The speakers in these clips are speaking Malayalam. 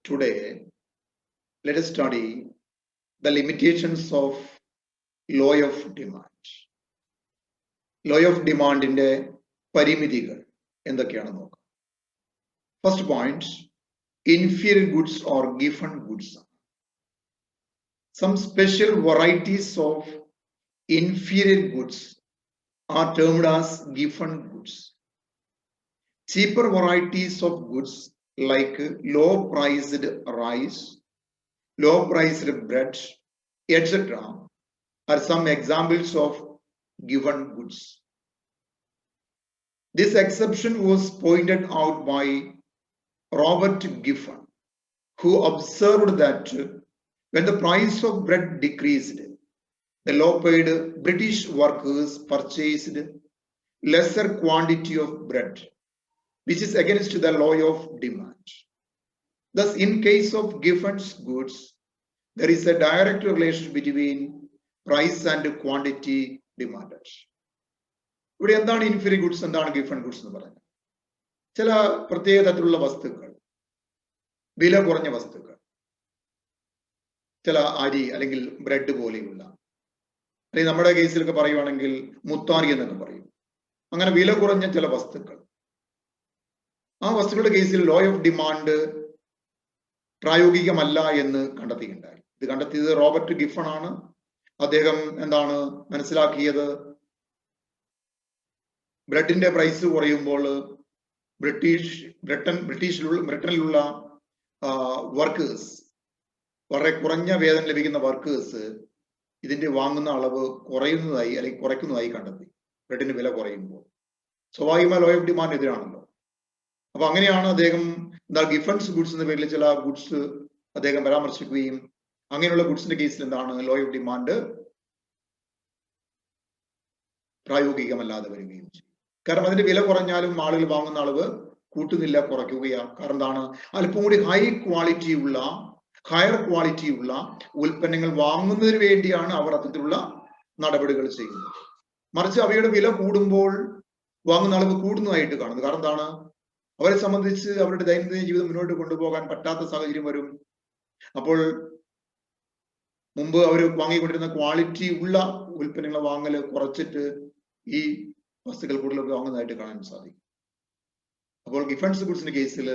Today, let us study the limitations of law of demand. Law of demand inde പരിമിതികൾ എന്തൊക്കെയാണ് നോക്കാം. First point, inferior goods or given goods. Some special varieties of inferior goods are termed as given goods. Cheaper varieties of goods like low-priced rice, low-priced bread, etc. are some examples of given goods. This exception was pointed out by Robert Giffen, who observed that when the price of bread decreased, the low-paid British workers purchased lesser quantity of bread, which is against the law of demand. Thus, in case of Giffen's goods, there is a direct relation between price and quantity demanded. ഇവിടെ എന്താണ് ഇൻഫീരിയർ ഗുഡ്സ്, എന്താണ് ഗിഫൺ ഗുഡ്സ് എന്ന് പറയുന്നത്? ചില പ്രത്യേക തരത്തിലുള്ള വസ്തുക്കൾ, വില കുറഞ്ഞ വസ്തുക്കൾ, ചില അരി അല്ലെങ്കിൽ ബ്രെഡ് പോലെയുള്ള, അല്ലെങ്കിൽ നമ്മുടെ കേസിലൊക്കെ പറയുവാണെങ്കിൽ മുത്താറി എന്നൊക്കെ പറയും, അങ്ങനെ വില കുറഞ്ഞ ചില വസ്തുക്കൾ. ആ വസ്തുക്കളുടെ കേസിൽ ലോ ഓഫ് ഡിമാൻഡ് പ്രായോഗികമല്ല എന്ന് കണ്ടെത്തിയിട്ടുണ്ടായി. ഇത് കണ്ടെത്തിയത് റോബർട്ട് ഗിഫൺ ആണ്. അദ്ദേഹം എന്താണ് മനസ്സിലാക്കിയത്? ബ്രെഡിന്റെ പ്രൈസ് കുറയുമ്പോൾ ബ്രിട്ടനിലുള്ള വർക്കേഴ്സ്, വളരെ കുറഞ്ഞ വേതനം ലഭിക്കുന്ന വർക്കേഴ്സ് ഇതിന്റെ വാങ്ങുന്ന അളവ് കുറയുന്നതായി അല്ലെങ്കിൽ കുറയ്ക്കുന്നതായി കണ്ടെത്തി. ബ്രെഡിന് വില കുറയുമ്പോൾ സ്വാഭാവികമായ ലോ ഓഫ് ഡിമാൻഡ് എതിരാണല്ലോ. അപ്പൊ അങ്ങനെയാണ് അദ്ദേഹം ഗിഫൺസ് ഗുഡ്സ് എന്ന പേരിൽ ചില ഗുഡ്സ് അദ്ദേഹം പരാമർശിക്കുകയും അങ്ങനെയുള്ള ഗുഡ്സിന്റെ കേസിൽ എന്താണ് ലോ ഓഫ് ഡിമാൻഡ് പ്രായോഗികമല്ലാതെ വരികയും ചെയ്യും. കാരണം അതിന്റെ വില കുറഞ്ഞാലും ആളുകൾ വാങ്ങുന്ന അളവ് കൂട്ടുന്നില്ല, കുറയ്ക്കുകയാണ്. കാരണം എന്താണ്? അല്പം കൂടി ഹയർ ക്വാളിറ്റി ഉള്ള ഉൽപ്പന്നങ്ങൾ വാങ്ങുന്നതിന് വേണ്ടിയാണ് അവർ അത്തരത്തിലുള്ള നടപടികൾ ചെയ്യുന്നത്. മറിച്ച് അവയുടെ വില കൂടുമ്പോൾ വാങ്ങുന്ന അളവ് കൂടുന്നതായിട്ട് കാണുന്നത്. കാരണം എന്താണ്? അവരെ സംബന്ധിച്ച് അവരുടെ ദൈനംദിന ജീവിതം മുന്നോട്ട് കൊണ്ടുപോകാൻ പറ്റാത്ത സാഹചര്യം വരും. അപ്പോൾ മുമ്പ് അവർ വാങ്ങിക്കൊണ്ടിരുന്ന ക്വാളിറ്റി ഉള്ള ഉൽപ്പന്നങ്ങൾ വാങ്ങല് കുറച്ചിട്ട് ഈ വസ്തുക്കൾ കൂടുതലൊക്കെ വാങ്ങുന്നതായിട്ട് കാണാൻ സാധിക്കും. അപ്പോൾ ഗിഫൺസ് ഗുഡ്സിന്റെ കേസിൽ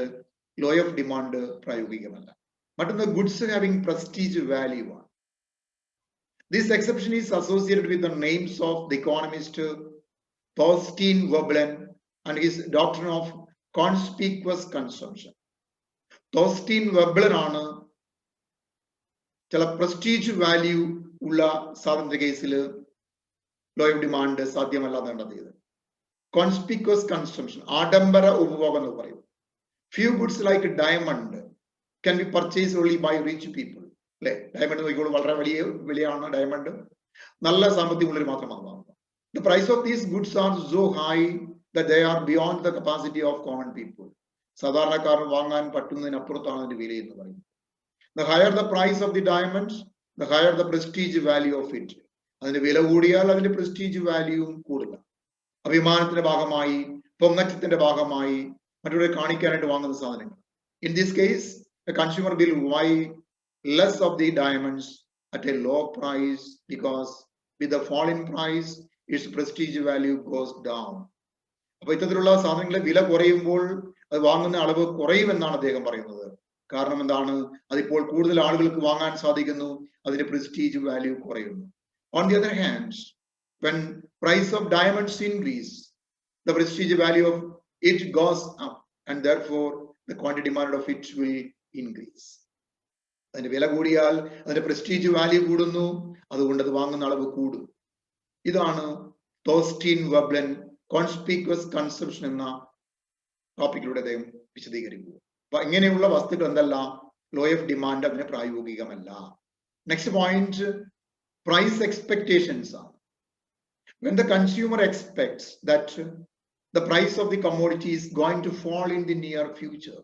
ലോ ഓഫ് ഡിമാൻഡ് പ്രായോഗികമല്ല. മറ്റൊന്ന് ഗുഡ്സ് ഹാവിംഗ് പ്രസ്റ്റീജ് വാല്യൂ ആണ്. This exception is associated with the names of the economist Thorstein Veblen and his doctrine of conspicuous consumption. Thorstein Veblen ആണ് ചില പ്രസ്റ്റീജ് വാല്യൂ ഉള്ള സാധനത്തിന്റെ കേസിൽ ലോ ഓഫ് ഡിമാൻഡ് സാധ്യമല്ലാതെ കണ്ടെത്തിയത്. കോൺസ്പീക്വസ് കൺസംഷൻ, ആഡംബര ഉപഭോഗം എന്ന് പറയും. Few goods like diamond can be purchased only by rich people. അല്ലെ? ഡയമണ്ട് നോക്കിക്കോളൂ, വളരെ വലിയ വിലയാണ് ഡയമണ്ട്. നല്ല സാമ്പത്തികമുള്ളവർ മാത്രമാണ് വാങ്ങുക. The price of these goods are so high that they are beyond the capacity of common people. സാധാരണക്കാരൻ വാങ്ങാൻ പറ്റുന്നതിനപ്പുറത്താണ് അതിന്റെ വില എന്ന് പറയുന്നത്. The higher the price of the diamonds, the higher the prestige value of it. അതിന്റെ വില കൂടിയാൽ അതിന്റെ പ്രസ്റ്റീജ് വാല്യൂവും കൂടുതല. അഭിമാനത്തിന്റെ ഭാഗമായി, പൊങ്ങച്ചത്തിന്റെ ഭാഗമായി മറ്റുള്ളവരെ കാണിക്കാനായിട്ട് വാങ്ങുന്ന സാധനങ്ങൾ. In this case, the consumer will buy less of the diamonds at a low price because with the fall in price, its prestige value goes down. അപ്പൊ ഇത്തരത്തിലുള്ള സാധനങ്ങളെ വില കുറയുമ്പോൾ അത് വാങ്ങുന്ന അളവ് കുറയുമെന്നാണ് അദ്ദേഹം പറയുന്നത്. കാരണം എന്താണ്? അതിപ്പോൾ കൂടുതൽ ആളുകൾക്ക് വാങ്ങാൻ സാധിക്കുന്നു, അതിന്റെ prestige value കുറയുന്നു. On the other hand, when price of diamonds increase, the prestige value of it goes up and therefore the quantity demanded of it will increase. അതിന്റെ വില കൂടിയാൽ അതിന്റെ പ്രസ്റ്റീജ് വാല്യൂ കൂടുന്നു, അതുകൊണ്ട് അത് വാങ്ങുന്ന അളവ് കൂടും. ഇതാണ് തോസ്റ്റീൻ വെബ്ലൻ കോൺസ്പീക്വസ് കൺസംഷൻ എന്ന ടോപ്പിക്കിലൂടെ അദ്ദേഹം വിശദീകരിക്കുക. അപ്പൊ ഇങ്ങനെയുള്ള വസ്തുക്കൾ എന്തല്ല, ലോ ഓഫ് ഡിമാൻഡ് അതിന് പ്രായോഗികമല്ല. നെക്സ്റ്റ് പോയിന്റ്, പ്രൈസ് എക്സ്പെക്ടേഷൻസ് ആണ്. When the consumer expects that the price of the commodity is going to fall in the near future,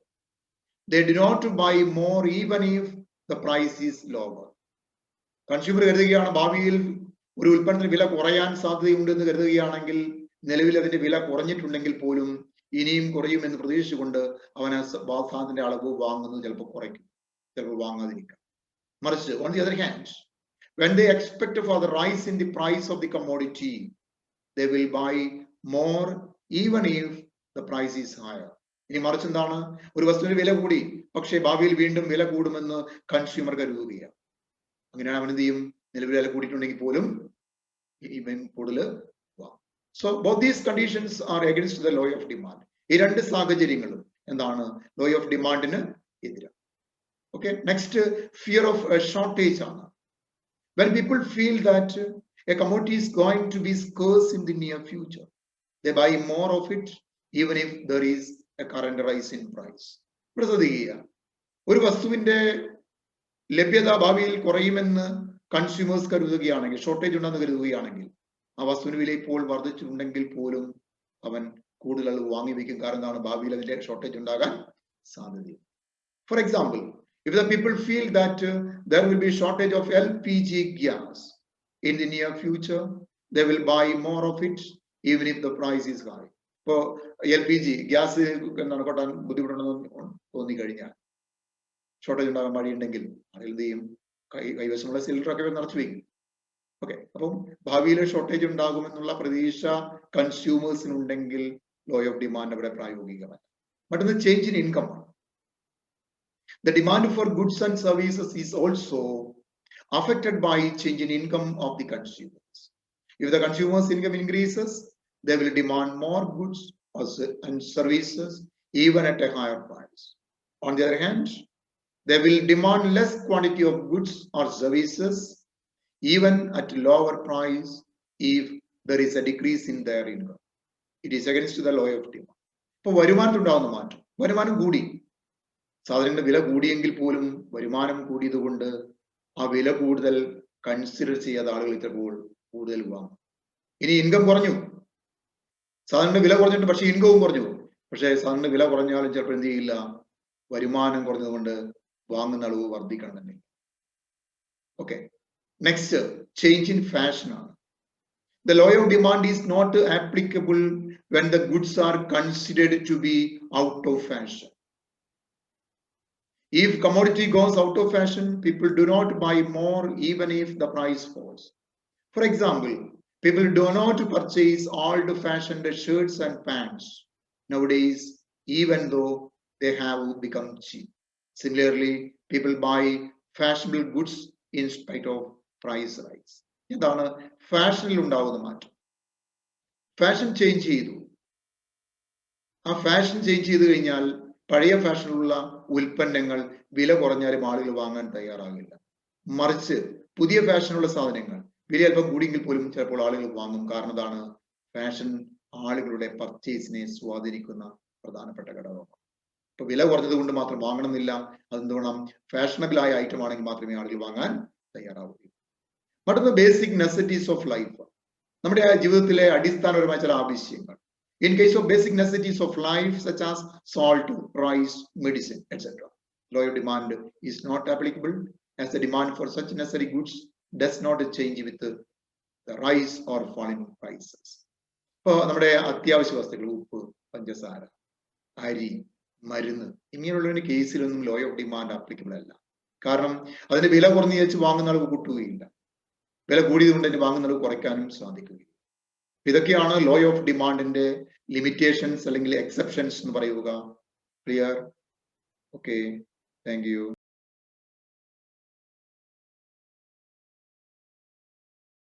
they do not buy more even if the price is lower. Consumer കരുതുകയാണ് ഭാവിയിൽ ഒരു ഉൽപ്പന്നത്തിന് വില കുറയാൻ സാധ്യതയുണ്ട് എന്ന് കരുതുകയാണെങ്കിൽ, നിലവിൽ അതിന്റെ വില കുറഞ്ഞിട്ടുണ്ടെങ്കിൽ പോലും ഇനിയും കുറയുമെന്ന് പ്രതീക്ഷിച്ചുകൊണ്ട് അവൻ സാധനത്തിന്റെ അളവ് വാങ്ങുന്നത് ചിലപ്പോൾ കുറയ്ക്കും. ചിലപ്പോൾ വാങ്ങാതിരിക്കാം. മറിച്ച് on the other hand, when they expect for the rise in the price of the commodity, they will buy more even if the price is higher. ഇനി മറിച്ച് എന്താണ്, ഒരു വസ്തുവിന് വില കൂടി, പക്ഷേ ഭാവിയിൽ വീണ്ടും വില കൂടുമെന്ന് കൺസ്യൂമർ കരുതുകയാണ്. അങ്ങനെയാണ് അവൻ എന്ത് ചെയ്യും, നിലവിൽ വില കൂടിയിട്ടുണ്ടെങ്കിൽ പോലും ഇവൻ കൂടുതൽ വാങ്ങും. So both these conditions R against the law of demand. ഈ രണ്ട് സാഹചര്യങ്ങളും എന്താണ്, ലോ ഓഫ് ഡിമാൻഡിന് എതിരാണ്. Okay, next fear of shortage ആണ്. When people feel that a commodity is going to be scarce in the near future, they buy more of it even if there is a current rise in price. ഇവിടെ ശ്രദ്ധിക്കുക, ഒരു വസ്തുവിന്റെ ലഭ്യത ഭാവിയിൽ കുറയുമെന്ന് കൺസ്യൂമേഴ്സ് കരുതുകയാണെങ്കിൽ, ഷോർട്ടേജ് ഉണ്ടെന്ന് കരുതുകയാണെങ്കിൽ, ആ വസ്തുവിന് വില ഇപ്പോൾ വർദ്ധിച്ചിട്ടുണ്ടെങ്കിൽ പോലും അവൻ കൂടുതൽ അളവ് വാങ്ങി വയ്ക്കും. കാരണം എന്താണ്, ഭാവിയിൽ അതിന്റെ ഷോർട്ടേജ് ഉണ്ടാകാൻ സാധ്യതയുണ്ട്. For example, if the people feel that there will be shortage of LPG gas in the near future, they will buy more of it even if the price is high. ഇപ്പോൾ LPG ഗ്യാസ് എന്താണ് കൊട്ടാൻ ബുദ്ധിമുട്ടുണ്ടെന്ന് തോന്നിക്കഴിഞ്ഞാൽ, ഷോർട്ടേജ് ഉണ്ടാകാൻ വഴിയുണ്ടെങ്കിൽ അതിൽ എന്ത് ചെയ്യും, കൈവശമുള്ള സിലിണ്ടറൊക്കെ നിറച്ചു വയ്ക്കും. ഓക്കെ, അപ്പം ഭാവിയിൽ ഷോർട്ടേജ് ഉണ്ടാകുമെന്നുള്ള പ്രതീക്ഷ കൺസ്യൂമേഴ്സിനുണ്ടെങ്കിൽ ലോ ഓഫ് ഡിമാൻഡ് അവിടെ പ്രായോഗികമല്ല. മറ്റൊന്ന് ചേഞ്ച് ഇൻ ഇൻകം ആണ്. The demand for goods and services is also affected by change in income of the consumers. If the consumers' income increases, they will demand more goods and services even at a higher price. On the other hand, they will demand less quantity of goods or services even at lower price if there is a decrease in their income. It is against the law of demand. ഇപ്പോൾ വരുമാനത്തിലുണ്ടാകുന്ന മാറ്റം, വരുമാനം കൂടി, സാധനങ്ങളുടെ വില കൂടിയെങ്കിൽ പോലും വരുമാനം കൂടിയത് കൊണ്ട് ആ വില കൂടുതൽ കൺസിഡർ ചെയ്യാതെ ആളുകൾ ചിലപ്പോൾ കൂടുതൽ വാങ്ങും. ഇനി ഇൻകം കുറഞ്ഞു, സാധനങ്ങളുടെ വില കുറഞ്ഞിട്ട് പക്ഷേ ഇൻകവും കുറഞ്ഞു, പക്ഷേ സാധനങ്ങളുടെ വില കുറഞ്ഞാലും ചിലപ്പോൾ എന്ത് ചെയ്യില്ല, വരുമാനം കുറഞ്ഞതുകൊണ്ട് വാങ്ങുന്ന അളവ് വർദ്ധിക്കണം തന്നെ. Okay, next change in fashion ആണ്. The law of demand is not applicable when the goods are considered to be out of fashion. If commodity goes out of fashion, people do not buy more even if the price falls. For example, people do not purchase old-fashioned shirts and pants nowadays, even though they have become cheap. Similarly, people buy fashionable goods in spite of price rise. എന്താണ് ഫാഷനിൽ ഉണ്ടാകുന്ന മാറ്റം? ഫാഷൻ ചേഞ്ച് ചെയ്തു. ആ ഫാഷൻ ചേഞ്ച് ചെയ്ത് കഴിഞ്ഞാൽ പഴയ ഫാഷനിലുള്ള ഉൽപ്പന്നങ്ങൾ വില കുറഞ്ഞാലും ആളുകൾ വാങ്ങാൻ തയ്യാറാകില്ല. മറിച്ച് പുതിയ ഫാഷനുള്ള സാധനങ്ങൾ വില അല്പം കൂടിയെങ്കിൽ പോലും ചിലപ്പോൾ ആളുകൾ വാങ്ങും. കാരണം എന്താണ്, ഫാഷൻ ആളുകളുടെ പർച്ചേസിനെ സ്വാധീനിക്കുന്ന പ്രധാനപ്പെട്ട ഘടകമാണ്. ഇപ്പൊ വില കുറഞ്ഞത് കൊണ്ട് മാത്രം വാങ്ങണമെന്നില്ല, അതെന്തുവേണം, ഫാഷനബിൾ ആയ ഐറ്റം ആണെങ്കിൽ മാത്രമേ ആളുകൾ വാങ്ങാൻ തയ്യാറാവുകയുള്ളൂ. മറ്റൊന്ന് ബേസിക് നെസസിറ്റീസ് ഓഫ് ലൈഫ്, നമ്മുടെ ജീവിതത്തിലെ അടിസ്ഥാനപരമായ ചില ആവശ്യങ്ങൾ. In case of basic necessities of life such as salt, rice, medicine, etc., law of demand is not applicable, as the demand for such necessary goods does not change with the rise or falling prices. ഇപ്പോൾ നമ്മുടെ അത്യാവശ്യ വസ്തുക്കൾ, ഉപ്പ്, പഞ്ചസാര, അരി, മരുന്ന്, ഇങ്ങനെയുള്ള കേസിലൊന്നും ലോ ഓഫ് ഡിമാൻഡ് ആപ്ലിക്കബിൾ അല്ല. കാരണം അതിന്റെ വില കുറഞ്ഞു വെച്ച് വാങ്ങുന്ന അളവ് കൂട്ടുകയില്ല, വില കൂടിയത് കൊണ്ട് അതിന് വാങ്ങുന്ന അളവ് കുറയ്ക്കാനും സാധിക്കുകയില്ല. ഇതൊക്കെയാണ് ലോ ഓഫ് ഡിമാൻഡിന്റെ ലിമിറ്റേഷൻസ് അല്ലെങ്കിൽ എക്സെപ്ഷൻസ് എന്ന് പറയുക. ക്ലിയർ? Okay, thank you.